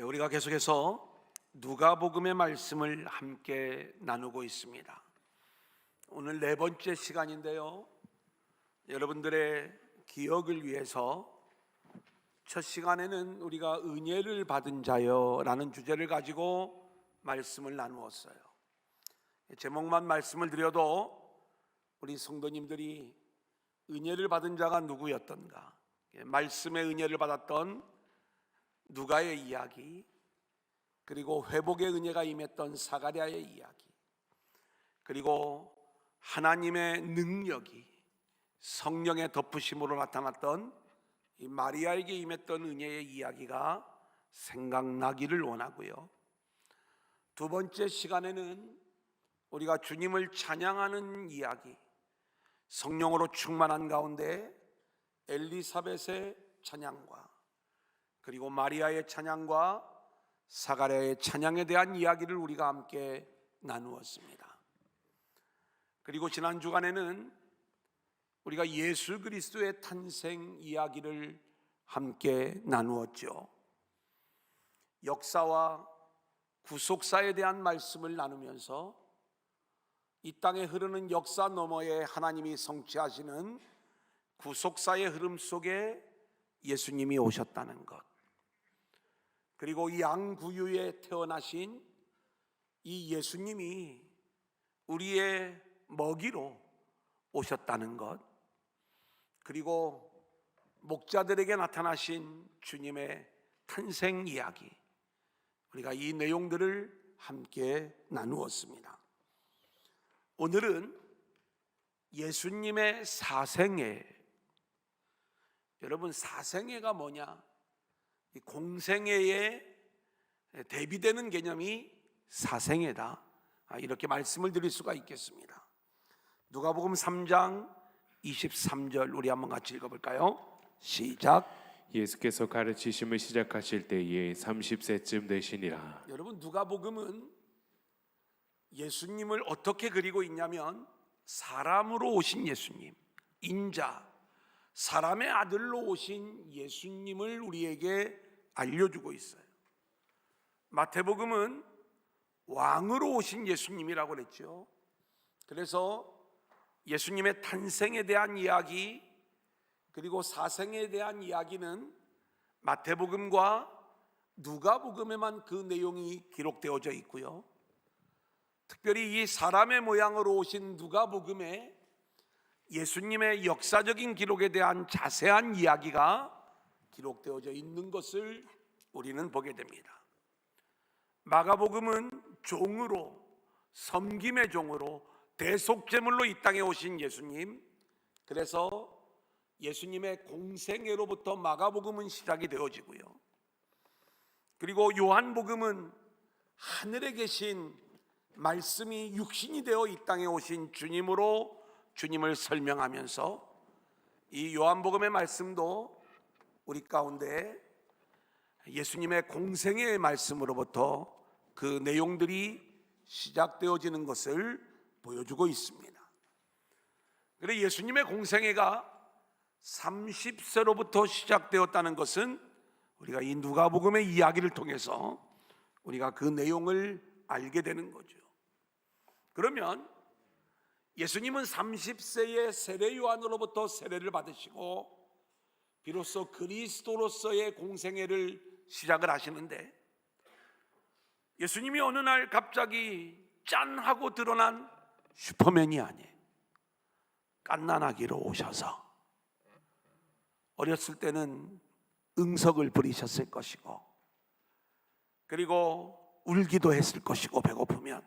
우리가 계속해서 누가복음의 말씀을 함께 나누고 있습니다. 오늘 네 번째 시간인데요, 여러분들의 기억을 위해서 첫 시간에는 우리가 은혜를 받은 자여 라는 주제를 가지고 말씀을 나누었어요. 제목만 말씀을 드려도 우리 성도님들이 은혜를 받은 자가 누구였던가, 말씀의 은혜를 받았던 누가의 이야기, 그리고 회복의 은혜가 임했던 사가랴의 이야기, 그리고 하나님의 능력이 성령의 덮으심으로 나타났던 이 마리아에게 임했던 은혜의 이야기가 생각나기를 원하고요. 두 번째 시간에는 우리가 주님을 찬양하는 이야기, 성령으로 충만한 가운데 엘리사벳의 찬양과 그리고 마리아의 찬양과 사가랴의 찬양에 대한 이야기를 우리가 함께 나누었습니다. 그리고 지난 주간에는 우리가 예수 그리스도의 탄생 이야기를 함께 나누었죠. 역사와 구속사에 대한 말씀을 나누면서 이 땅에 흐르는 역사 너머에 하나님이 성취하시는 구속사의 흐름 속에 예수님이 오셨다는 것, 그리고 양구유에 태어나신 이 예수님이 우리의 먹이로 오셨다는 것, 그리고 목자들에게 나타나신 주님의 탄생 이야기, 우리가 이 내용들을 함께 나누었습니다. 오늘은 예수님의 사생애. 여러분, 사생애가 뭐냐? 이 공생애에 대비되는 개념이 사생애다, 이렇게 말씀을 드릴 수가 있겠습니다. 누가복음 3장 23절 우리 한번 같이 읽어볼까요? 시작. 예수께서 가르치심을 시작하실 때에 30세쯤 되시니라. 여러분, 누가복음은 예수님을 어떻게 그리고 있냐면 사람으로 오신 예수님, 인자, 사람의 아들로 오신 예수님을 우리에게 알려주고 있어요. 마태복음은 왕으로 오신 예수님이라고 그랬죠. 그래서 예수님의 탄생에 대한 이야기, 그리고 사생에 대한 이야기는 마태복음과 누가복음에만 그 내용이 기록되어져 있고요. 특별히 이 사람의 모양으로 오신 누가복음에 예수님의 역사적인 기록에 대한 자세한 이야기가 기록되어져 있는 것을 우리는 보게 됩니다. 마가복음은 종으로, 섬김의 종으로, 대속제물로 이 땅에 오신 예수님, 그래서 예수님의 공생애로부터 마가복음은 시작이 되어지고요. 그리고 요한복음은 하늘에 계신 말씀이 육신이 되어 이 땅에 오신 주님으로 주님을 설명하면서 이 요한복음의 말씀도 우리 가운데 예수님의 공생애의 말씀으로부터 그 내용들이 시작되어지는 것을 보여주고 있습니다. 그래서 예수님의 공생애가 30세로부터 시작되었다는 것은 우리가 이 누가복음의 이야기를 통해서 우리가 그 내용을 알게 되는 거죠. 그러면 예수님은 30세의 세례 요한으로부터 세례를 받으시고 비로소 그리스도로서의 공생애를 시작을 하시는데, 예수님이 어느 날 갑자기 짠 하고 드러난 슈퍼맨이 아니에요. 갓난아기로 오셔서 어렸을 때는 응석을 부리셨을 것이고, 그리고 울기도 했을 것이고, 배고프면,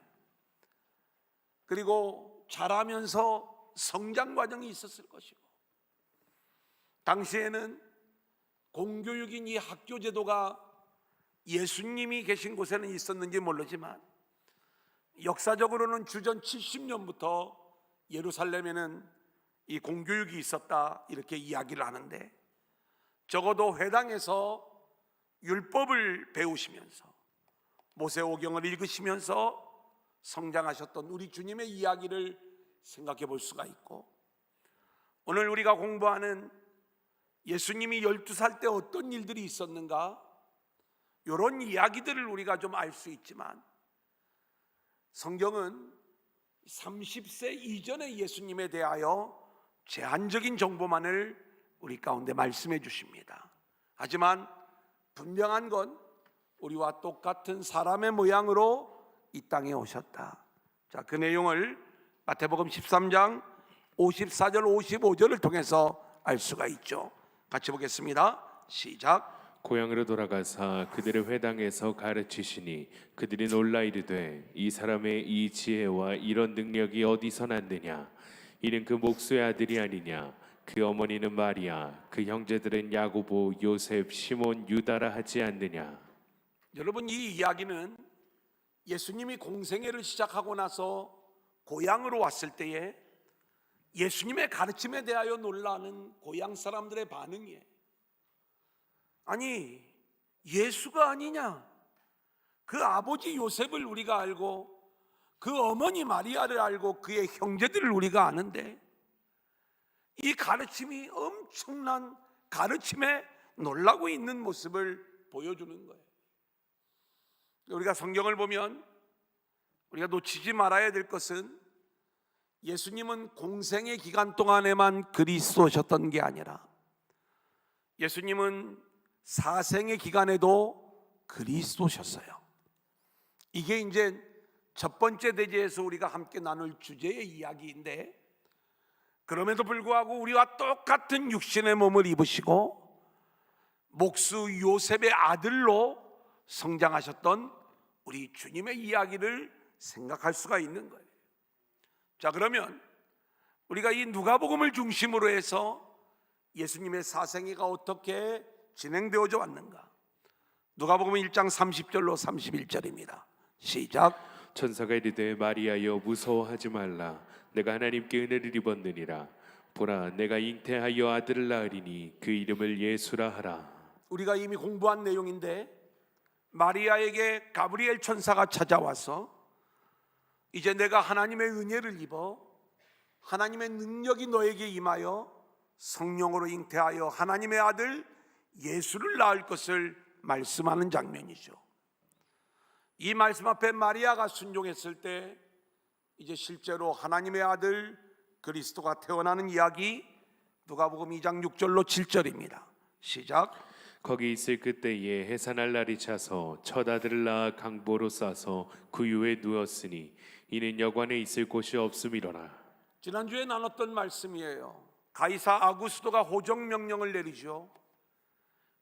그리고 자라면서 성장 과정이 있었을 것이고, 당시에는 공교육인 이 학교 제도가 예수님이 계신 곳에는 있었는지 모르지만 역사적으로는 주전 70년부터 예루살렘에는 이 공교육이 있었다, 이렇게 이야기를 하는데, 적어도 회당에서 율법을 배우시면서 모세오경을 읽으시면서 성장하셨던 우리 주님의 이야기를 생각해 볼 수가 있고, 오늘 우리가 공부하는 예수님이 12살 때 어떤 일들이 있었는가, 이런 이야기들을 우리가 좀 알 수 있지만 성경은 30세 이전의 예수님에 대하여 제한적인 정보만을 우리 가운데 말씀해 주십니다. 하지만 분명한 건 우리와 똑같은 사람의 모양으로 이 땅에 오셨다. 자, 그 내용을 마태복음 13장 54절 55절을 통해서 알 수가 있죠. 같이 보겠습니다. 시작. 고향으로 돌아가사 그들의 회당에서 가르치시니 그들이 놀라 이르되 이 사람의 이 지혜와 이런 능력이 어디서 났느냐. 이는 그 목수의 아들이 아니냐. 그 어머니는 마리아, 그 형제들은 야고보, 요셉, 시몬, 유다라 하지 않느냐. 여러분, 이 이야기는 예수님이 공생애를 시작하고 나서 고향으로 왔을 때에 예수님의 가르침에 대하여 놀라는 고향 사람들의 반응이에요. 아니, 예수가 아니냐? 그 아버지 요셉을 우리가 알고 그 어머니 마리아를 알고 그의 형제들을 우리가 아는데 이 가르침이 엄청난 가르침에 놀라고 있는 모습을 보여주는 거예요. 우리가 성경을 보면 우리가 놓치지 말아야 될 것은 예수님은 공생의 기간 동안에만 그리스도셨던 게 아니라 예수님은 사생의 기간에도 그리스도셨어요. 이게 이제 첫 번째 대제에서 우리가 함께 나눌 주제의 이야기인데, 그럼에도 불구하고 우리와 똑같은 육신의 몸을 입으시고 목수 요셉의 아들로 성장하셨던 우리 주님의 이야기를 생각할 수가 있는 거예요. 자, 그러면 우리가 이 누가복음을 중심으로 해서 예수님의 사생애가 어떻게 진행되어져 왔는가? 누가복음 1장 30절로 31절입니다. 시작. 천사가 이르되 마리아여 무서워하지 말라. 내가 하나님께 은혜를 입었느니라. 보라, 내가 잉태하여 아들을 낳으리니 그 이름을 예수라 하라. 우리가 이미 공부한 내용인데 마리아에게 가브리엘 천사가 찾아와서 이제 내가 하나님의 은혜를 입어 하나님의 능력이 너에게 임하여 성령으로 잉태하여 하나님의 아들 예수를 낳을 것을 말씀하는 장면이죠. 이 말씀 앞에 마리아가 순종했을 때 이제 실제로 하나님의 아들 그리스도가 태어나는 이야기, 누가복음 2장 6절로 7절입니다. 시작. 거기 있을 그때에 해산할 날이 차서 첫 아들을 낳아 강보로 싸서 구유에 누웠으니 이는 여관에 있을 곳이 없음이로라. 지난주에 나눴던 말씀이에요. 가이사 아구스도가 호적 명령을 내리죠.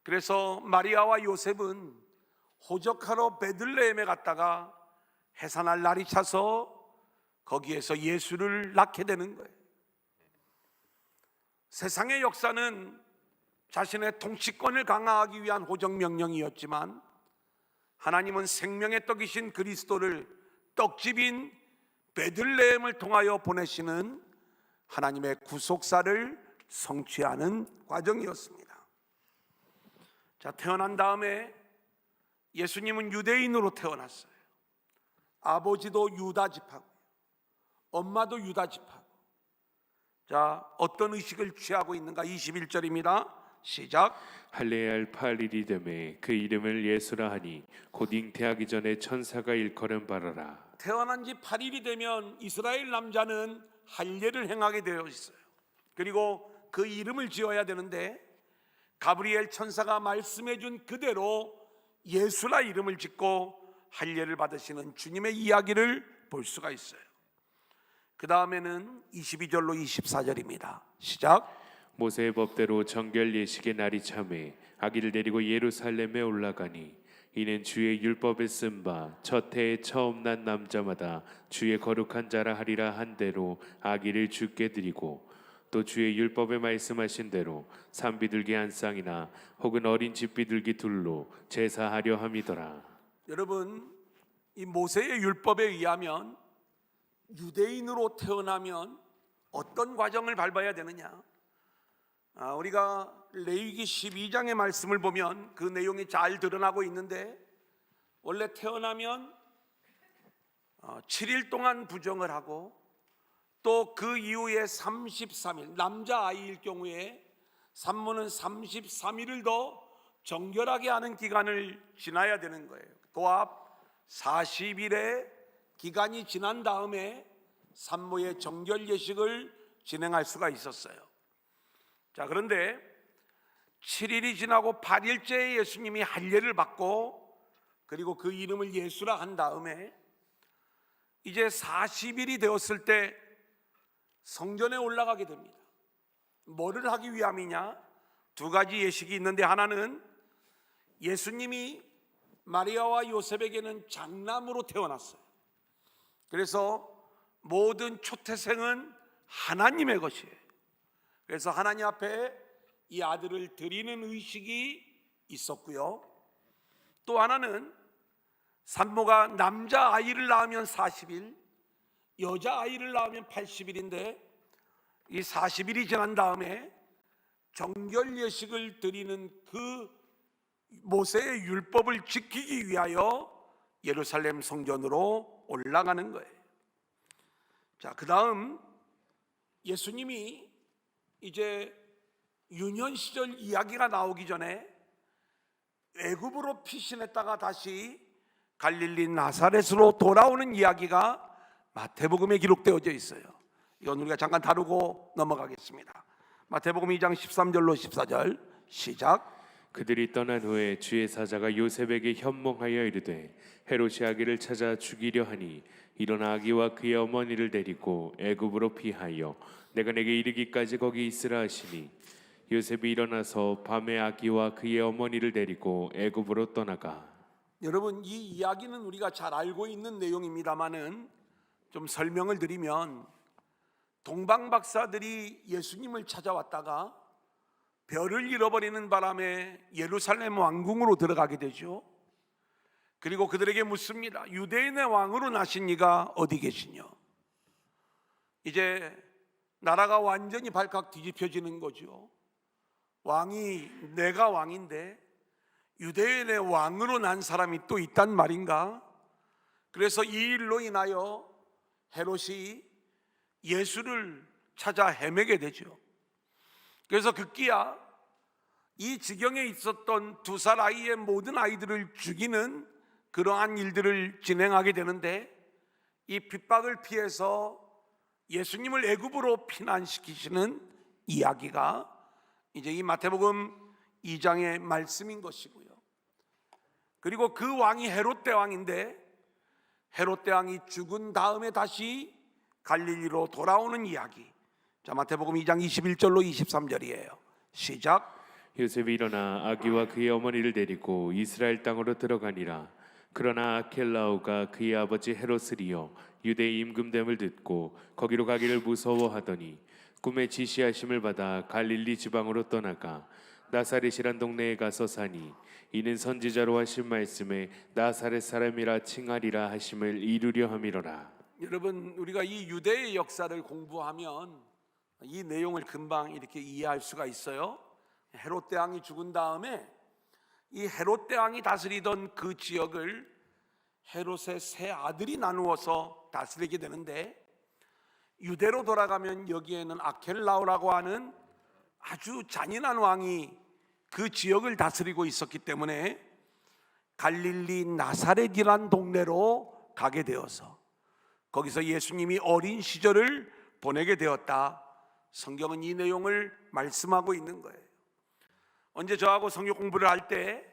그래서 마리아와 요셉은 호적하러 베들레헴에 갔다가 해산할 날이 차서 거기에서 예수를 낳게 되는 거예요. 세상의 역사는 자신의 통치권을 강화하기 위한 호적 명령이었지만 하나님은 생명의 떡이신 그리스도를 떡집인 베들레헴을 통하여 보내시는 하나님의 구속사를 성취하는 과정이었습니다. 자, 태어난 다음에 예수님은 유대인으로 태어났어요. 아버지도 유다 지파고 엄마도 유다 지파고. 자, 어떤 의식을 취하고 있는가? 21절입니다. 시작. 할례할 8일이 되매 그 이름을 예수라 하니 곧 잉태하기 전에 천사가 일컬은 바라라. 태어난 지 8일이 되면 이스라엘 남자는 할례를 행하게 되어 있어요. 그리고 그 이름을 지어야 되는데 가브리엘 천사가 말씀해 준 그대로 예수라 이름을 짓고 할례를 받으시는 주님의 이야기를 볼 수가 있어요. 그 다음에는 22절로 24절입니다. 시작. 모세의 법대로 정결 예식의 날이 참에 아기를 데리고 예루살렘에 올라가니 이는 주의 율법에 쓴 바 첫 해에 처음 난 남자마다 주의 거룩한 자라 하리라 한 대로 아기를 주께 드리고 또 주의 율법에 말씀하신 대로 산비둘기 한 쌍이나 혹은 어린 집비둘기 둘로 제사하려 함이더라. 여러분, 이 모세의 율법에 의하면 유대인으로 태어나면 어떤 과정을 밟아야 되느냐? 우리가 레위기 12장의 말씀을 보면 그 내용이 잘 드러나고 있는데, 원래 태어나면 7일 동안 부정을 하고 또 그 이후에 33일, 남자아이일 경우에 산모는 33일을 더 정결하게 하는 기간을 지나야 되는 거예요. 도합 40일의 기간이 지난 다음에 산모의 정결 예식을 진행할 수가 있었어요. 자, 그런데 7일이 지나고 8일째에 예수님이 할례를 받고 그리고 그 이름을 예수라 한 다음에 이제 40일이 되었을 때 성전에 올라가게 됩니다. 뭐를 하기 위함이냐? 두 가지 예식이 있는데, 하나는 예수님이 마리아와 요셉에게는 장남으로 태어났어요. 그래서 모든 초태생은 하나님의 것이에요. 그래서 하나님 앞에 이 아들을 드리는 의식이 있었고요. 또 하나는 산모가 남자아이를 낳으면 40일, 여자아이를 낳으면 80일인데 이 40일이 지난 다음에 정결 예식을 드리는 그 모세의 율법을 지키기 위하여 예루살렘 성전으로 올라가는 거예요. 자, 그 다음 예수님이 이제 유년 시절 이야기가 나오기 전에 애굽으로 피신했다가 다시 갈릴리 나사렛으로 돌아오는 이야기가 마태복음에 기록되어져 있어요. 이건 우리가 잠깐 다루고 넘어가겠습니다. 마태복음 2장 13절로 14절 시작. 그들이 떠난 후에 주의 사자가 요셉에게 현몽하여 이르되 헤롯이 아기를 찾아 죽이려 하니 일어나 아기와 그의 어머니를 데리고 애굽으로 피하여 내가 내게 이르기까지 거기 있으라 하시니 요셉이 일어나서 밤에 아기와 그의 어머니를 데리고 애굽으로 떠나가. 여러분, 이 이야기는 우리가 잘 알고 있는 내용입니다마는 좀 설명을 드리면, 동방 박사들이 예수님을 찾아왔다가 별을 잃어버리는 바람에 예루살렘 왕궁으로 들어가게 되죠. 그리고 그들에게 묻습니다. 유대인의 왕으로 나신 이가 어디 계시냐? 이제 나라가 완전히 발칵 뒤집혀지는 거죠. 왕이 내가 왕인데 유대인의 왕으로 난 사람이 또 있단 말인가? 그래서 이 일로 인하여 헤롯이 예수를 찾아 헤매게 되죠. 그래서 급기야 이 지경에 있었던 2살 아이의 모든 아이들을 죽이는 그러한 일들을 진행하게 되는데, 이 핍박을 피해서 예수님을 애굽으로 피난시키시는 이야기가 이제 이 마태복음 2장의 말씀인 것이고요. 그리고 그 왕이 헤롯 대왕인데, 헤롯 대왕이 죽은 다음에 다시 갈릴리로 돌아오는 이야기. 자, 마태복음 2장 21절로 23절이에요. 시작. 요셉이 일어나 아기와 그의 어머니를 데리고 이스라엘 땅으로 들어가니라. 그러나 아켈라오가 그의 아버지 헤롯을이여 유대의 임금됨을 듣고 거기로 가기를 무서워하더니 꿈에 지시하심을 받아 갈릴리 지방으로 떠나가 나사렛이란 동네에 가서 사니 이는 선지자로 하신 말씀에 나사렛 사람이라 칭하리라 하심을 이루려 함이로라. 여러분, 우리가 이 유대의 역사를 공부하면 이 내용을 금방 이렇게 이해할 수가 있어요. 헤롯 대왕이 죽은 다음에 이 헤롯 대왕이 다스리던 그 지역을 헤롯의 세 아들이 나누어서 다스리게 되는데, 유대로 돌아가면 여기에는 아켈라오라고 하는 아주 잔인한 왕이 그 지역을 다스리고 있었기 때문에 갈릴리 나사렛이란 동네로 가게 되어서 거기서 예수님이 어린 시절을 보내게 되었다. 성경은 이 내용을 말씀하고 있는 거예요. 언제 저하고 성경 공부를 할 때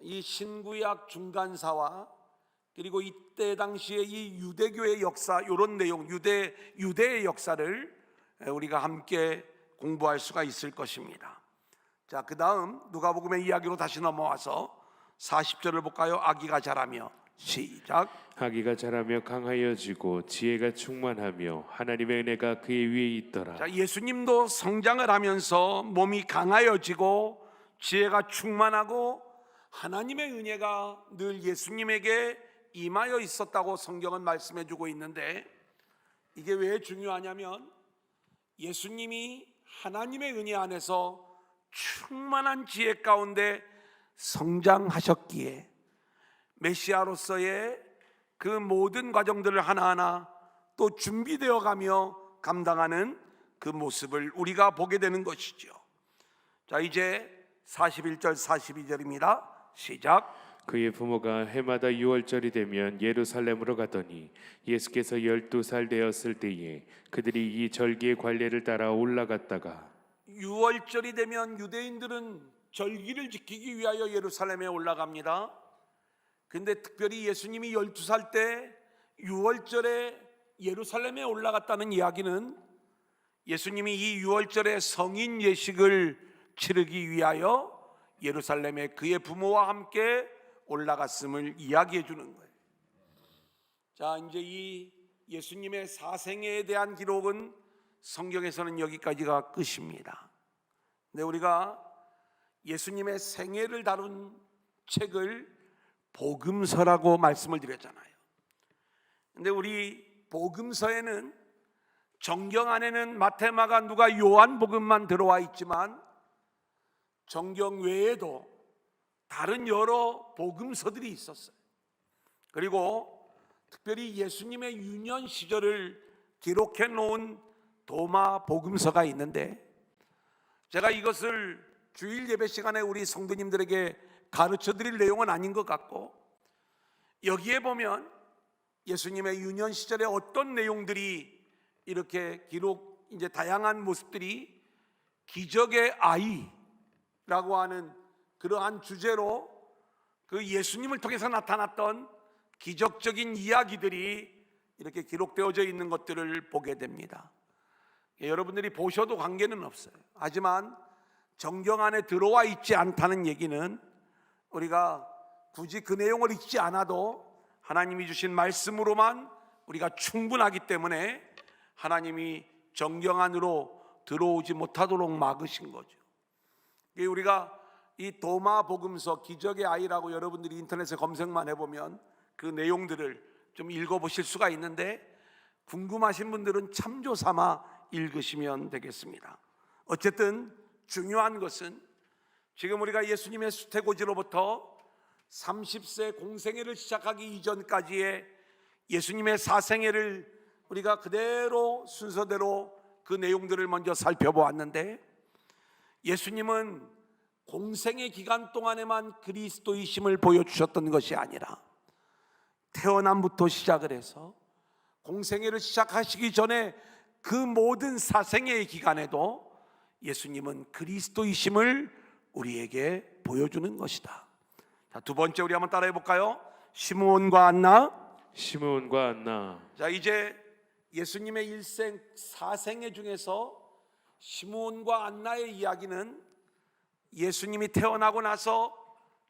이 신구약 중간사와 그리고 이때 당시에 이 유대교의 역사, 이런 내용, 유대의 역사를 우리가 함께 공부할 수가 있을 것입니다. 자, 그 다음 누가복음의 이야기로 다시 넘어와서 40절을 볼까요? 아기가 자라며 시작. 아기가 자라며 강하여지고 지혜가 충만하며 하나님의 은혜가 그의 위에 있더라. 자, 예수님도 성장을 하면서 몸이 강하여지고 지혜가 충만하고 하나님의 은혜가 늘 예수님에게 임하여 있었다고 성경은 말씀해 주고 있는데, 이게 왜 중요하냐면 예수님이 하나님의 은혜 안에서 충만한 지혜 가운데 성장하셨기에 메시아로서의 그 모든 과정들을 하나하나 또 준비되어 가며 감당하는 그 모습을 우리가 보게 되는 것이죠. 자, 이제 41절 42절입니다. 시작. 그의 부모가 해마다 6월절이 되면 예루살렘으로 가더니 예수께서 12살 되었을 때에 그들이 이 절기의 관례를 따라 올라갔다가 6월절이 되면 유대인들은 절기를 지키기 위하여 예루살렘에 올라갑니다. 근데 특별히 예수님이 12살 때 6월절에 예루살렘에 올라갔다는 이야기는 예수님이 이 6월절에 성인 예식을 치르기 위하여 예루살렘에 그의 부모와 함께 올라갔음을 이야기해 주는 거예요. 자, 이제 이 예수님의 사생애에 대한 기록은 성경에서는 여기까지가 끝입니다. 근데 우리가 예수님의 생애를 다룬 책을 복음서라고 말씀을 드렸잖아요. 근데 우리 복음서에는 정경 안에는 마태, 마가, 누가, 요한 복음만 들어와 있지만 정경 외에도 다른 여러 복음서들이 있었어요. 그리고 특별히 예수님의 유년 시절을 기록해 놓은 도마 복음서가 있는데 제가 이것을 주일 예배 시간에 우리 성도님들에게 가르쳐 드릴 내용은 아닌 것 같고, 여기에 보면 예수님의 유년 시절에 어떤 내용들이 이렇게 이제 다양한 모습들이 기적의 아이라고 하는 그러한 주제로 그 예수님을 통해서 나타났던 기적적인 이야기들이 이렇게 기록되어져 있는 것들을 보게 됩니다. 여러분들이 보셔도 관계는 없어요. 하지만 정경 안에 들어와 있지 않다는 얘기는 우리가 굳이 그 내용을 읽지 않아도 하나님이 주신 말씀으로만 우리가 충분하기 때문에 하나님이 정경 안으로 들어오지 못하도록 막으신 거죠. 우리가 이 도마 복음서 기적의 아이라고 여러분들이 인터넷에 검색만 해보면 그 내용들을 좀 읽어보실 수가 있는데, 궁금하신 분들은 참조 삼아 읽으시면 되겠습니다. 어쨌든 중요한 것은 지금 우리가 예수님의 수태고지로부터 30세 공생애를 시작하기 이전까지의 예수님의 사생애를 우리가 그대로 순서대로 그 내용들을 먼저 살펴보았는데, 예수님은 공생의 기간 동안에만 그리스도이심을 보여주셨던 것이 아니라 태어남부터 시작을 해서 공생애를 시작하시기 전에 그 모든 사생애의 기간에도 예수님은 그리스도이심을 우리에게 보여주는 것이다. 자, 두 번째 우리 한번 따라해 볼까요? 시므온과 안나. 시므온과 안나. 자, 이제 예수님의 일생 사생애 중에서 시므온과 안나의 이야기는 예수님이 태어나고 나서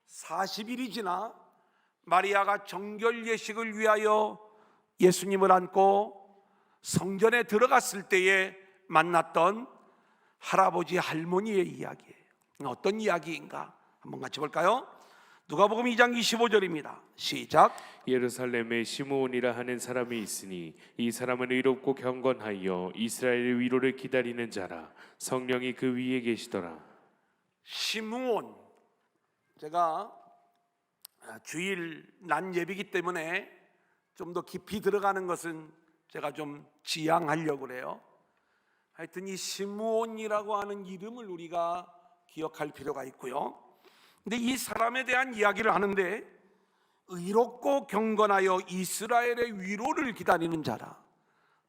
40일이 지나 마리아가 정결 예식을 위하여 예수님을 안고 성전에 들어갔을 때에 만났던 할아버지 할머니의 이야기예요. 어떤 이야기인가 한번 같이 볼까요? 누가복음 2장 25절입니다. 시작. 예루살렘에 시므온이라 하는 사람이 있으니 이 사람은 의롭고 경건하여 이스라엘의 위로를 기다리는 자라. 성령이 그 위에 계시더라. 시므온, 제가 주일 난 예비기 때문에 좀 더 깊이 들어가는 것은 제가 좀 지양하려고 그래요. 하여튼 이 시므온이라고 하는 이름을 우리가 기억할 필요가 있고요. 근데 이 사람에 대한 이야기를 하는데, 의롭고 경건하여 이스라엘의 위로를 기다리는 자라.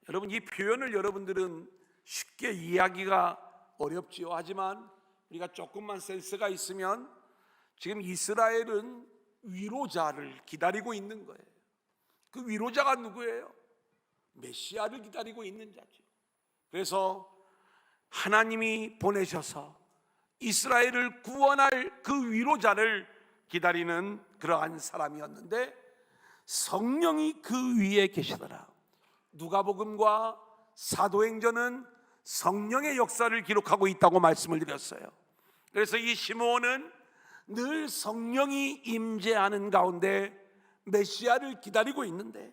여러분, 이 표현을 여러분들은 쉽게 이해하기가 어렵지요. 하지만 우리가 조금만 센스가 있으면 지금 이스라엘은 위로자를 기다리고 있는 거예요. 그 위로자가 누구예요? 메시아를 기다리고 있는 자죠. 그래서 하나님이 보내셔서 이스라엘을 구원할 그 위로자를 기다리는 그러한 사람이었는데, 성령이 그 위에 계시더라. 누가복음과 사도행전은 성령의 역사를 기록하고 있다고 말씀을 드렸어요. 그래서 이 시므온은 늘 성령이 임재하는 가운데 메시아를 기다리고 있는데,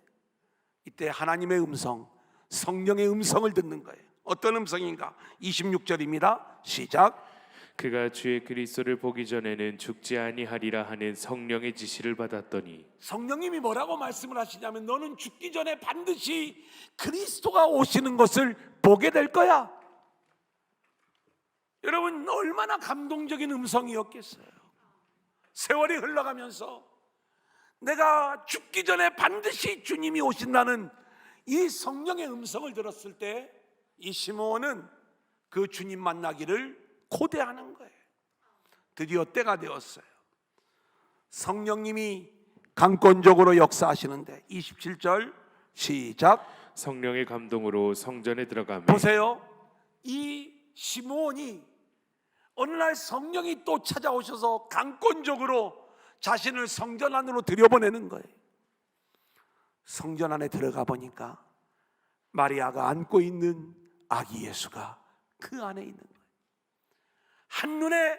이때 하나님의 음성, 성령의 음성을 듣는 거예요. 어떤 음성인가? 26절입니다. 시작. 그가 주의 그리스도를 보기 전에는 죽지 아니하리라 하는 성령의 지시를 받았더니, 성령님이 뭐라고 말씀을 하시냐면, 너는 죽기 전에 반드시 그리스도가 오시는 것을 보게 될 거야. 여러분, 얼마나 감동적인 음성이었겠어요. 세월이 흘러가면서 내가 죽기 전에 반드시 주님이 오신다는 이 성령의 음성을 들었을 때 이 시므온은 그 주님 만나기를 고대하는 거예요. 드디어 때가 되었어요. 성령님이 강권적으로 역사하시는데 27절 시작. 성령의 감동으로 성전에 들어가며 보세요. 이 시므온이 어느 날 성령이 또 찾아오셔서 강권적으로 자신을 성전 안으로 들여보내는 거예요. 성전 안에 들어가 보니까 마리아가 안고 있는 아기 예수가 그 안에 있는 거예요. 한눈에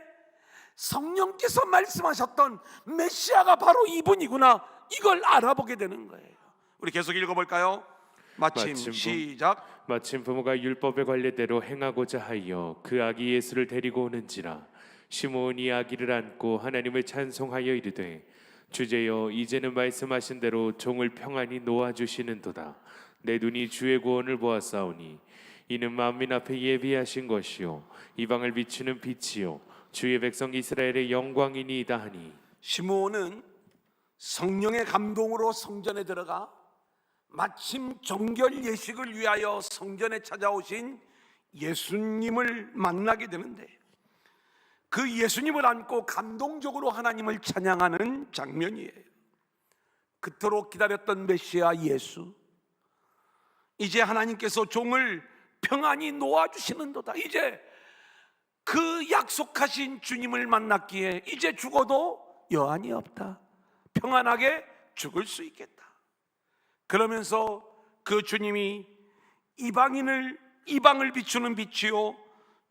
성령께서 말씀하셨던 메시아가 바로 이분이구나, 이걸 알아보게 되는 거예요. 우리 계속 읽어볼까요? 마침 시작. 마침 부모가 율법의 관례대로 행하고자 하여 그 아기 예수를 데리고 오는지라 시므온이 아기를 안고 하나님을 찬송하여 이르되 주제여 이제는 말씀하신 대로 종을 평안히 놓아주시는도다. 내 눈이 주의 구원을 보았사오니 이는 만민 앞에 예비하신 것이요 이방을 비추는 빛이요 주의 백성 이스라엘의 영광이니이다 하니. 시므온은 성령의 감동으로 성전에 들어가 마침 정결 예식을 위하여 성전에 찾아오신 예수님을 만나게 되는데, 그 예수님을 안고 감동적으로 하나님을 찬양하는 장면이에요. 그토록 기다렸던 메시아 예수, 이제 하나님께서 종을 평안히 놓아주시는도다. 이제 그 약속하신 주님을 만났기에 이제 죽어도 여한이 없다. 평안하게 죽을 수 있겠다. 그러면서 그 주님이 이방을 비추는 빛이요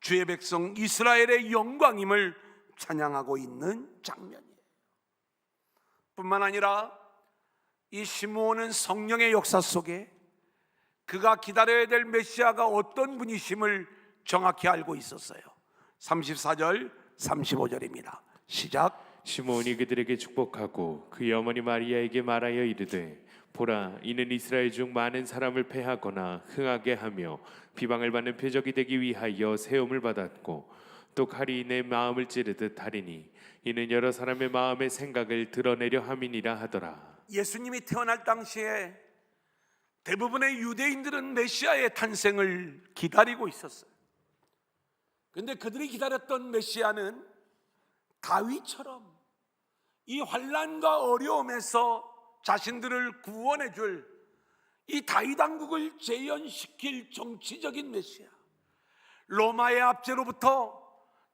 주의 백성 이스라엘의 영광임을 찬양하고 있는 장면이에요. 뿐만 아니라 이 시므온은 성령의 역사 속에 그가 기다려야 될 메시아가 어떤 분이심을 정확히 알고 있었어요. 34절 35절입니다 시작. 시므온이 그들에게 축복하고 그의 어머니 마리아에게 말하여 이르되 보라, 이는 이스라엘 중 많은 사람을 패하거나 흥하게 하며 비방을 받는 표적이 되기 위하여 세움을 받았고 또 칼이 내 마음을 찌르듯 하리니 이는 여러 사람의 마음의 생각을 드러내려 함이니라 하더라. 예수님이 태어날 당시에 대부분의 유대인들은 메시아의 탄생을 기다리고 있었어요. 그런데 그들이 기다렸던 메시아는 다윗처럼 이 환난과 어려움에서 자신들을 구원해 줄 이 다윗 왕국을 재현시킬 정치적인 메시아, 로마의 압제로부터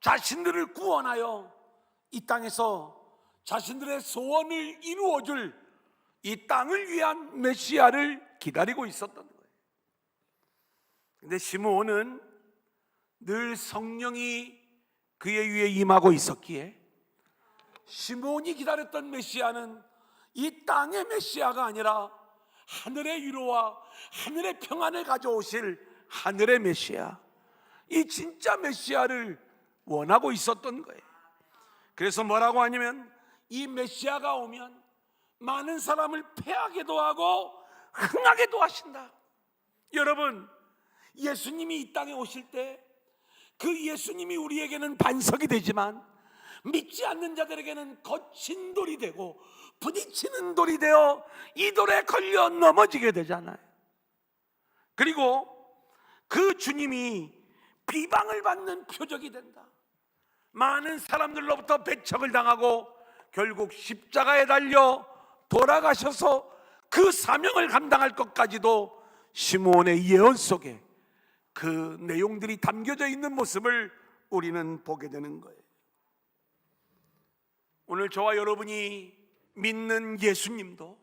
자신들을 구원하여 이 땅에서 자신들의 소원을 이루어줄 이 땅을 위한 메시아를 기다리고 있었던 거예요. 그런데 시므온은 늘 성령이 그의 위에 임하고 있었기에 시므온이 기다렸던 메시아는 이 땅의 메시아가 아니라 하늘의 위로와 하늘의 평안을 가져오실 하늘의 메시아, 이 진짜 메시아를 원하고 있었던 거예요. 그래서 뭐라고 하냐면 이 메시아가 오면 많은 사람을 패하게도 하고 흥하게도 하신다. 여러분, 예수님이 이 땅에 오실 때 그 예수님이 우리에게는 반석이 되지만 믿지 않는 자들에게는 거친 돌이 되고 부딪히는 돌이 되어 이 돌에 걸려 넘어지게 되잖아요. 그리고 그 주님이 비방을 받는 표적이 된다. 많은 사람들로부터 배척을 당하고 결국 십자가에 달려 돌아가셔서 그 사명을 감당할 것까지도 시므온의 예언 속에 그 내용들이 담겨져 있는 모습을 우리는 보게 되는 거예요. 오늘 저와 여러분이 믿는 예수님도,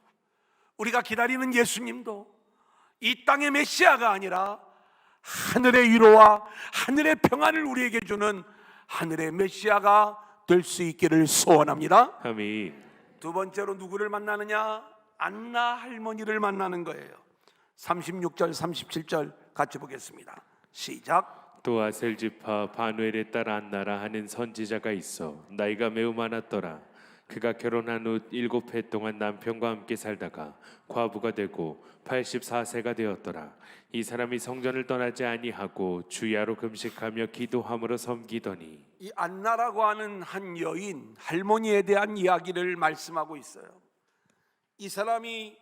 우리가 기다리는 예수님도 이 땅의 메시아가 아니라 하늘의 위로와 하늘의 평안을 우리에게 주는 하늘의 메시아가 될 수 있기를 소원합니다. 아멘. 두 번째로 누구를 만나느냐? 안나 할머니를 만나는 거예요. 36절 37절 같이 보겠습니다. 시작. 또 아셀 지파 바누엘의 딸 안나라 하는 선지자가 있어 나이가 매우 많았더라. 그가 결혼한 후 7해 동안 남편과 함께 살다가 과부가 되고 84세가 되었더라. 이 사람이 성전을 떠나지 아니하고 주야로 금식하며 기도함으로 섬기더니. 이 안나라고 하는 한 여인 할머니에 대한 이야기를 말씀하고 있어요. 이 사람이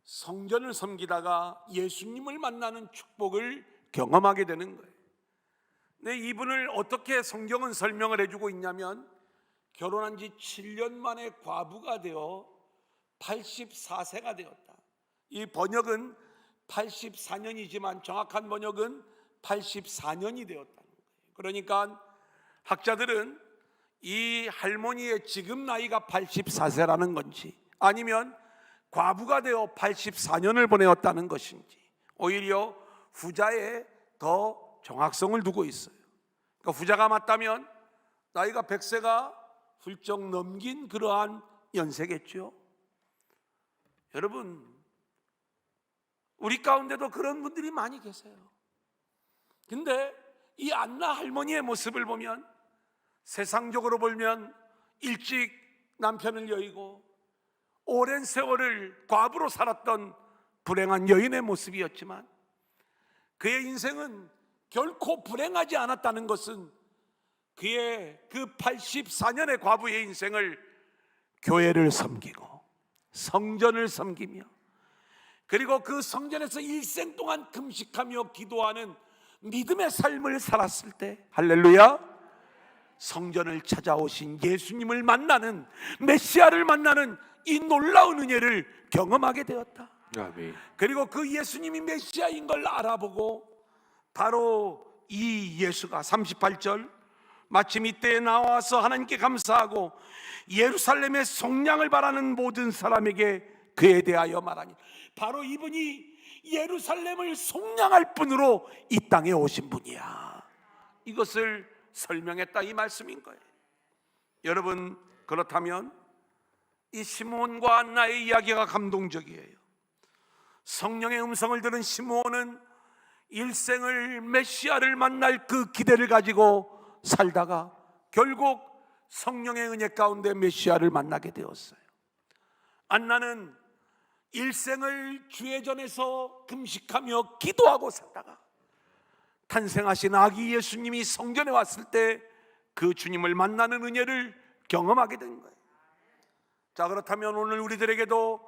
성전을 섬기다가 예수님을 만나는 축복을 경험하게 되는 거예요. 근데 이분을 어떻게 성경은 설명을 해주고 있냐면, 결혼한 지 7년 만에 과부가 되어 84세가 되었다. 이 번역은 84년이지만 정확한 번역은 84년이 되었다는 거예요. 그러니까 학자들은 이 할머니의 지금 나이가 84세라는 건지, 아니면 과부가 되어 84년을 보내었다는 것인지, 오히려 후자에 더 정확성을 두고 있어요. 그러니까 후자가 맞다면 나이가 100세가 훌쩍 넘긴 그러한 연세겠죠. 여러분, 우리 가운데도 그런 분들이 많이 계세요. 근데 이 안나 할머니의 모습을 보면, 세상적으로 보면 일찍 남편을 여의고 오랜 세월을 과부로 살았던 불행한 여인의 모습이었지만, 그의 인생은 결코 불행하지 않았다는 것은 그의 그 84년의 과부의 인생을 교회를 섬기고 성전을 섬기며, 그리고 그 성전에서 일생 동안 금식하며 기도하는 믿음의 삶을 살았을 때, 할렐루야, 성전을 찾아오신 예수님을 만나는, 메시아를 만나는 이 놀라운 은혜를 경험하게 되었다. 아멘. 그리고 그 예수님이 메시아인 걸 알아보고 바로 이 예수가 38절, 마침 이때에 나와서 하나님께 감사하고 예루살렘의 속량을 바라는 모든 사람에게 그에 대하여 말하니, 바로 이분이 예루살렘을 속량할 분으로 이 땅에 오신 분이야. 이것을 설명했다, 이 말씀인 거예요. 여러분, 그렇다면 이 시므온과 안나의 이야기가 감동적이에요. 성령의 음성을 들은 시므온은 일생을 메시아를 만날 그 기대를 가지고 살다가 결국 성령의 은혜 가운데 메시아를 만나게 되었어요. 안나는 일생을 주의 전에서 금식하며 기도하고 살다가 탄생하신 아기 예수님이 성전에 왔을 때 그 주님을 만나는 은혜를 경험하게 된 거예요. 자, 그렇다면 오늘 우리들에게도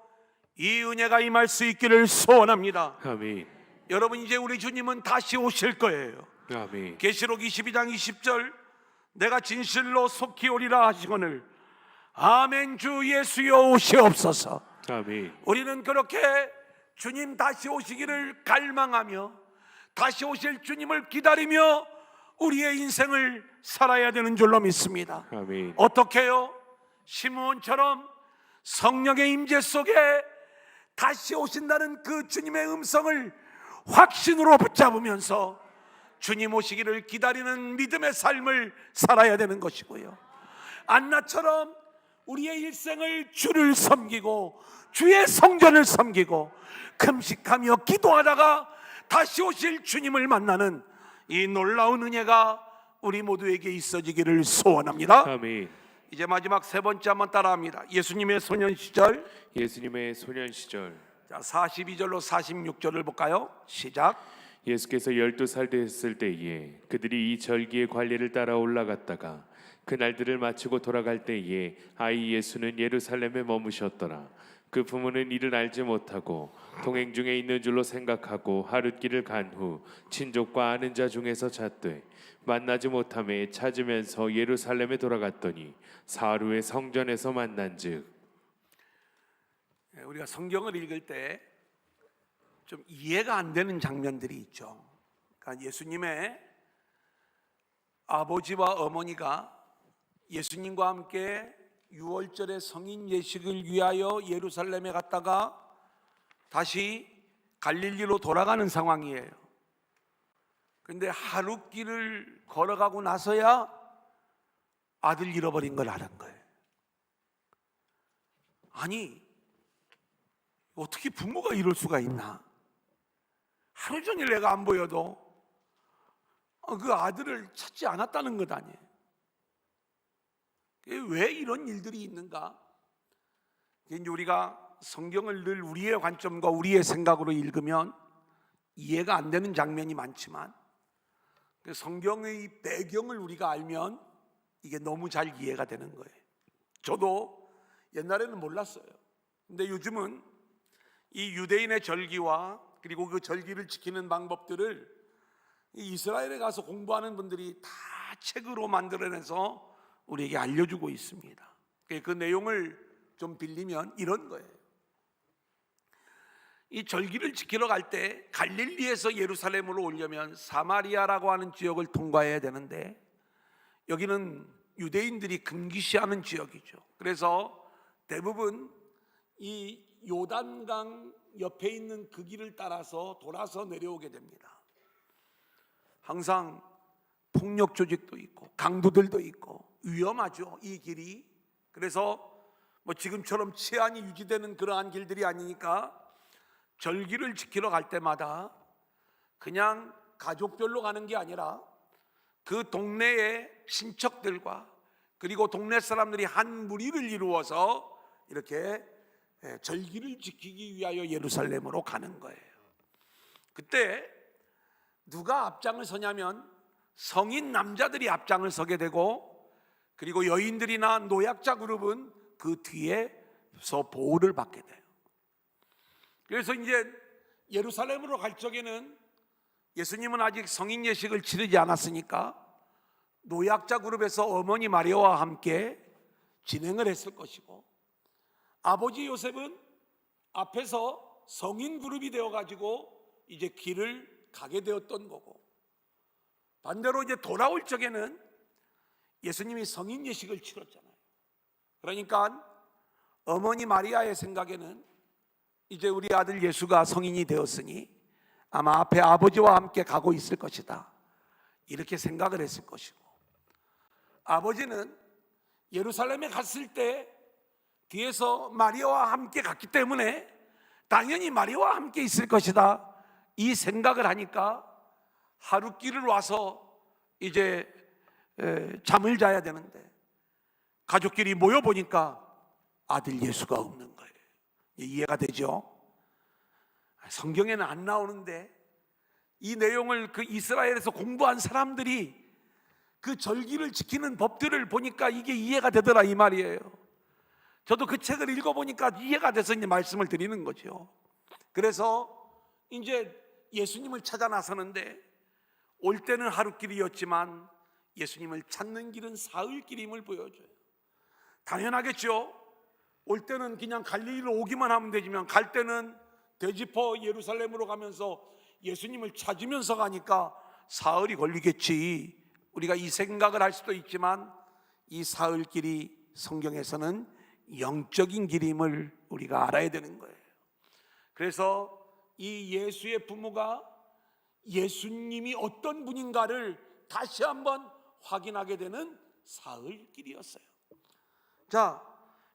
이 은혜가 임할 수 있기를 소원합니다. 아멘. 여러분, 이제 우리 주님은 다시 오실 거예요. 아멘. 계시록 22장 20절, 내가 진실로 속히 오리라 하시거늘 아멘. 주 예수여 오시옵소서. 아멘. 우리는 그렇게 주님 다시 오시기를 갈망하며 다시 오실 주님을 기다리며 우리의 인생을 살아야 되는 줄로 믿습니다. 아멘. 어떻게요? 시므온처럼 성령의 임재 속에 다시 오신다는 그 주님의 음성을 확신으로 붙잡으면서 주님 오시기를 기다리는 믿음의 삶을 살아야 되는 것이고요, 안나처럼 우리의 일생을 주를 섬기고 주의 성전을 섬기고 금식하며 기도하다가 다시 오실 주님을 만나는 이 놀라운 은혜가 우리 모두에게 있어지기를 소원합니다. 아멘. 이제 마지막 세 번째 한번 따라합니다. 예수님의 소년 시절. 예수님의 소년 시절. 자, 42절로 46절을 볼까요? 시작. 예수께서 12살 되었을 때에 그들이 이 절기의 관례를 따라 올라갔다가 그날들을 마치고 돌아갈 때에 아이 예수는 예루살렘에 머무셨더라. 그 부모는 이를 알지 못하고 동행 중에 있는 줄로 생각하고 하룻길을 간 후 친족과 아는 자 중에서 잣되 만나지 못함에 찾으면서 예루살렘에 돌아갔더니 사흘 후에 성전에서 만난즉. 우리가 성경을 읽을 때 좀 이해가 안 되는 장면들이 있죠. 그러니까 예수님의 아버지와 어머니가 예수님과 함께 유월절의 성인 예식을 위하여 예루살렘에 갔다가 다시 갈릴리로 돌아가는 상황이에요. 근데 하루 길을 걸어가고 나서야 아들 잃어버린 걸 아는 거예요. 아니, 어떻게 부모가 이럴 수가 있나? 하루 종일 내가 안 보여도 그 아들을 찾지 않았다는 것 아니에요. 왜 이런 일들이 있는가? 이제 우리가 성경을 늘 우리의 관점과 우리의 생각으로 읽으면 이해가 안 되는 장면이 많지만 성경의 배경을 우리가 알면 이게 너무 잘 이해가 되는 거예요. 저도 옛날에는 몰랐어요. 근데 요즘은 이 유대인의 절기와 그리고 그 절기를 지키는 방법들을 이스라엘에 가서 공부하는 분들이 다 책으로 만들어내서 우리에게 알려주고 있습니다. 그 내용을 좀 빌리면 이런 거예요. 이 절기를 지키러 갈 때 갈릴리에서 예루살렘으로 오려면 사마리아라고 하는 지역을 통과해야 되는데, 여기는 유대인들이 금기시하는 지역이죠. 그래서 대부분 이 요단강 옆에 있는 그 길을 따라서 돌아서 내려오게 됩니다. 항상 폭력 조직도 있고 강도들도 있고 위험하죠, 이 길이. 그래서 지금처럼 치안이 유지되는 그러한 길들이 아니니까 절기를 지키러 갈 때마다 그냥 가족별로 가는 게 아니라 그 동네의 친척들과 그리고 동네 사람들이 한 무리를 이루어서 이렇게 절기를 지키기 위하여 예루살렘으로 가는 거예요. 그때 누가 앞장을 서냐면 성인 남자들이 앞장을 서게 되고, 그리고 여인들이나 노약자 그룹은 그 뒤에서 보호를 받게 돼요. 그래서 이제 예루살렘으로 갈 적에는 예수님은 아직 성인 예식을 치르지 않았으니까 노약자 그룹에서 어머니 마리아와 함께 진행을 했을 것이고, 아버지 요셉은 앞에서 성인 그룹이 되어가지고 이제 길을 가게 되었던 거고, 반대로 이제 돌아올 적에는 예수님이 성인 예식을 치렀잖아요. 그러니까 어머니 마리아의 생각에는 이제 우리 아들 예수가 성인이 되었으니 아마 앞에 아버지와 함께 가고 있을 것이다, 이렇게 생각을 했을 것이고, 아버지는 예루살렘에 갔을 때 뒤에서 마리아와 함께 갔기 때문에 당연히 마리아와 함께 있을 것이다, 이 생각을 하니까 하룻길을 와서 이제 잠을 자야 되는데 가족끼리 모여보니까 아들 예수가 없는 거예요. 이해가 되죠? 성경에는 안 나오는데 이 내용을 그 이스라엘에서 공부한 사람들이 그 절기를 지키는 법들을 보니까 이게 이해가 되더라, 이 말이에요. 저도 그 책을 읽어보니까 이해가 돼서 이제 말씀을 드리는 거죠. 그래서 이제 예수님을 찾아 나서는데 올 때는 하룻길이었지만 예수님을 찾는 길은 사흘길임을 보여줘요. 당연하겠죠. 올 때는 그냥 갈릴리로 오기만 하면 되지만 갈 때는 되짚어 예루살렘으로 가면서 예수님을 찾으면서 가니까 사흘이 걸리겠지, 우리가 이 생각을 할 수도 있지만 이 사흘길이 성경에서는 영적인 길임을 우리가 알아야 되는 거예요. 그래서 이 예수의 부모가 예수님이 어떤 분인가를 다시 한번 확인하게 되는 사흘길이었어요. 자,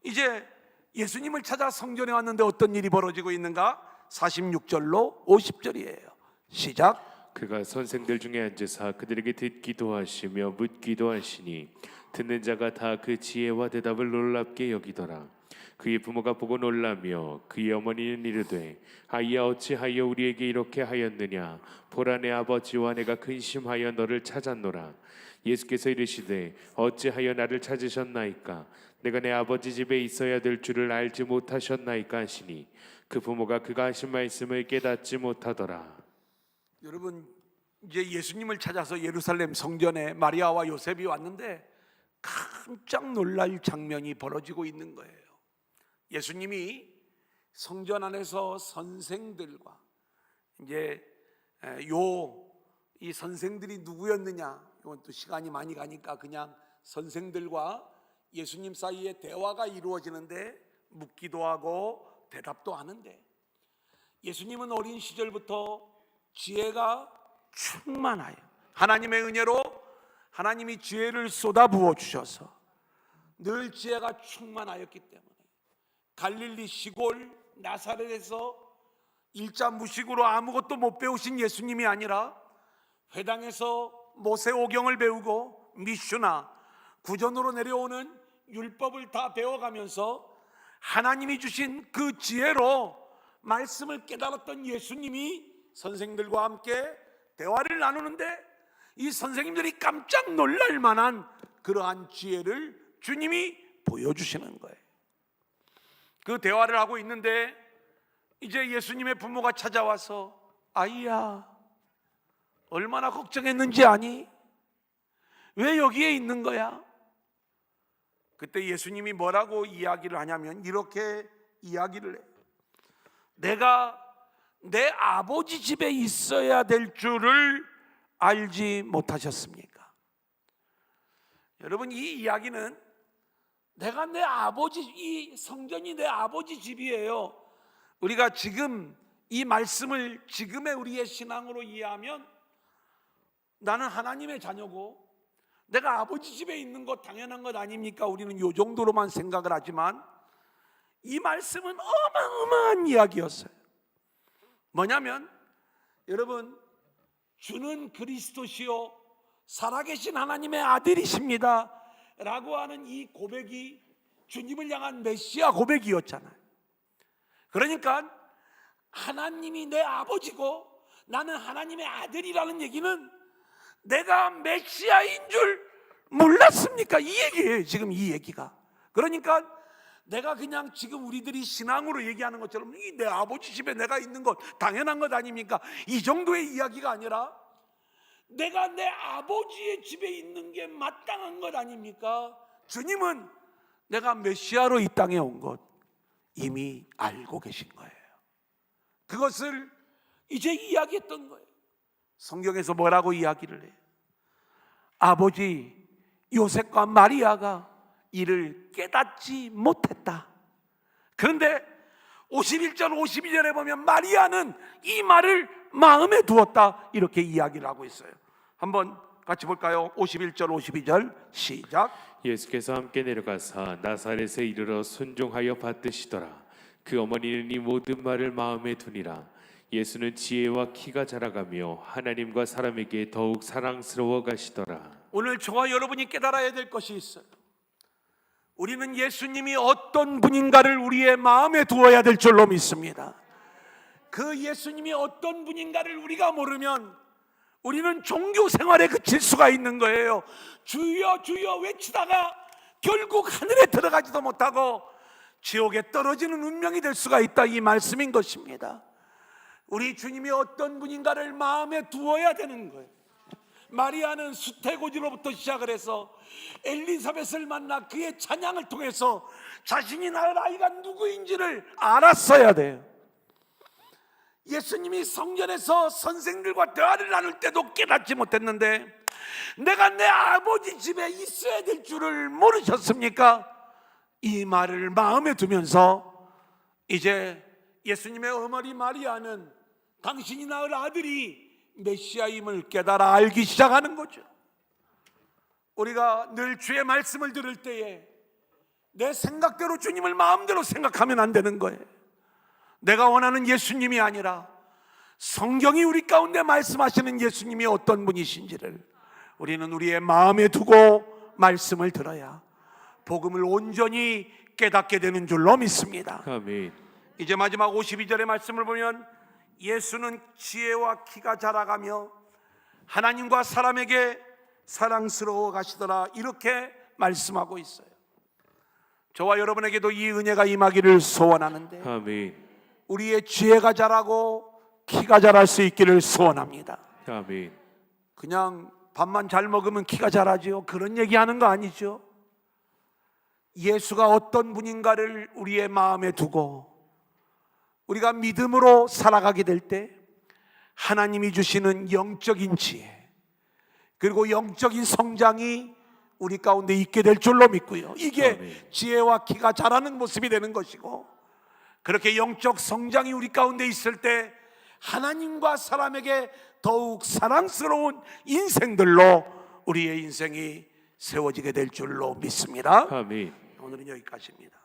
이제 예수님을 찾아 성전에 왔는데 어떤 일이 벌어지고 있는가? 46절로 50절이에요. 시작. 그가 선생들 중에 앉으사 그들에게 듣기도 하시며 묻기도 하시니 듣는 자가 다 그 지혜와 대답을 놀랍게 여기더라. 그의 부모가 보고 놀라며 그의 어머니는 이르되 아이야 어찌하여 우리에게 이렇게 하였느냐? 보라 내 아버지와 내가 근심하여 너를 찾았노라. 예수께서 이르시되 어찌하여 나를 찾으셨나이까? 내가 내 아버지 집에 있어야 될 줄을 알지 못하셨나이까 하시니 그 부모가 그가 하신 말씀을 깨닫지 못하더라. 여러분, 이제 예수님을 찾아서 예루살렘 성전에 마리아와 요셉이 왔는데 깜짝 놀랄 장면이 벌어지고 있는 거예요. 예수님이 성전 안에서 선생들과 이제 이 선생들이 누구였느냐, 이건 또 시간이 많이 가니까 그냥 선생들과 예수님 사이에 대화가 이루어지는데 묻기도 하고 대답도 하는데, 예수님은 어린 시절부터 지혜가 충만하여 하나님의 은혜로 하나님이 지혜를 쏟아부어 주셔서 늘 지혜가 충만하였기 때문에 갈릴리 시골 나사렛에서 일자무식으로 아무것도 못 배우신 예수님이 아니라 회당에서 모세오경을 배우고 미슈나 구전으로 내려오는 율법을 다 배워가면서 하나님이 주신 그 지혜로 말씀을 깨달았던 예수님이 선생들과 함께 대화를 나누는데 이 선생님들이 깜짝 놀랄 만한 그러한 지혜를 주님이 보여주시는 거예요. 그 대화를 하고 있는데 이제 예수님의 부모가 찾아와서 아이야, 얼마나 걱정했는지 아니? 왜 여기에 있는 거야? 그때 예수님이 뭐라고 이야기를 하냐면 이렇게 이야기를 해요. 내가 내 아버지 집에 있어야 될 줄을 알지 못하셨습니까? 여러분, 이 이야기는 내가 내 아버지, 이 성전이 내 아버지 집이에요. 우리가 지금 이 말씀을 지금의 우리의 신앙으로 이해하면 나는 하나님의 자녀고 내가 아버지 집에 있는 것 당연한 것 아닙니까? 우리는 이 정도로만 생각을 하지만 이 말씀은 어마어마한 이야기였어요. 뭐냐면 여러분, 주는 그리스도시요 살아계신 하나님의 아들이십니다 라고 하는 이 고백이 주님을 향한 메시아 고백이었잖아요. 그러니까 하나님이 내 아버지고 나는 하나님의 아들이라는 얘기는 내가 메시아인 줄 몰랐습니까? 이 얘기예요. 지금 이 얘기가. 그러니까 내가 그냥 지금 우리들이 신앙으로 얘기하는 것처럼 내 아버지 집에 내가 있는 것 당연한 것 아닙니까? 이 정도의 이야기가 아니라 내가 내 아버지의 집에 있는 게 마땅한 것 아닙니까? 주님은 내가 메시아로 이 땅에 온 것 이미 알고 계신 거예요. 그것을 이제 이야기했던 거예요. 성경에서 뭐라고 이야기를 해요? 아버지 요셉과 마리아가 이를 깨닫지 못했다. 그런데 51절 52절에 보면 마리아는 이 말을 마음에 두었다 이렇게 이야기를 하고 있어요. 한번 같이 볼까요? 51절 52절 시작. 예수께서 함께 내려가사 나사렛에 이르러 순종하여 받드시더라. 그 어머니는 이 모든 말을 마음에 두니라. 예수는 지혜와 키가 자라가며 하나님과 사람에게 더욱 사랑스러워 가시더라. 오늘 저와 여러분이 깨달아야 될 것이 있어요. 우리는 예수님이 어떤 분인가를 우리의 마음에 두어야 될 줄로 믿습니다. 그 예수님이 어떤 분인가를 우리가 모르면 우리는 종교 생활에 그칠 수가 있는 거예요. 주여 주여 외치다가 결국 하늘에 들어가지도 못하고 지옥에 떨어지는 운명이 될 수가 있다, 이 말씀인 것입니다. 우리 주님이 어떤 분인가를 마음에 두어야 되는 거예요. 마리아는 수태고지로부터 시작을 해서 엘리사벳을 만나 그의 찬양을 통해서 자신이 낳을 아이가 누구인지를 알았어야 돼요. 예수님이 성전에서 선생들과 대화를 나눌 때도 깨닫지 못했는데 내가 내 아버지 집에 있어야 될 줄을 모르셨습니까? 이 말을 마음에 두면서 이제 예수님의 어머니 마리아는 당신이 낳을 아들이 메시아임을 깨달아 알기 시작하는 거죠. 우리가 늘 주의 말씀을 들을 때에 내 생각대로 주님을 마음대로 생각하면 안 되는 거예요. 내가 원하는 예수님이 아니라 성경이 우리 가운데 말씀하시는 예수님이 어떤 분이신지를 우리는 우리의 마음에 두고 말씀을 들어야 복음을 온전히 깨닫게 되는 줄로 믿습니다. 아멘. 이제 마지막 52절의 말씀을 보면 예수는 지혜와 키가 자라가며 하나님과 사람에게 사랑스러워 가시더라 이렇게 말씀하고 있어요. 저와 여러분에게도 이 은혜가 임하기를 소원하는데 아멘. 우리의 지혜가 자라고 키가 자랄 수 있기를 소원합니다. 아멘. 그냥 밥만 잘 먹으면 키가 자라지요, 그런 얘기하는 거 아니죠. 예수가 어떤 분인가를 우리의 마음에 두고 우리가 믿음으로 살아가게 될 때 하나님이 주시는 영적인 지혜 그리고 영적인 성장이 우리 가운데 있게 될 줄로 믿고요. 이게 아멘. 지혜와 키가 자라는 모습이 되는 것이고, 그렇게 영적 성장이 우리 가운데 있을 때 하나님과 사람에게 더욱 사랑스러운 인생들로 우리의 인생이 세워지게 될 줄로 믿습니다. 아멘. 오늘은 여기까지입니다.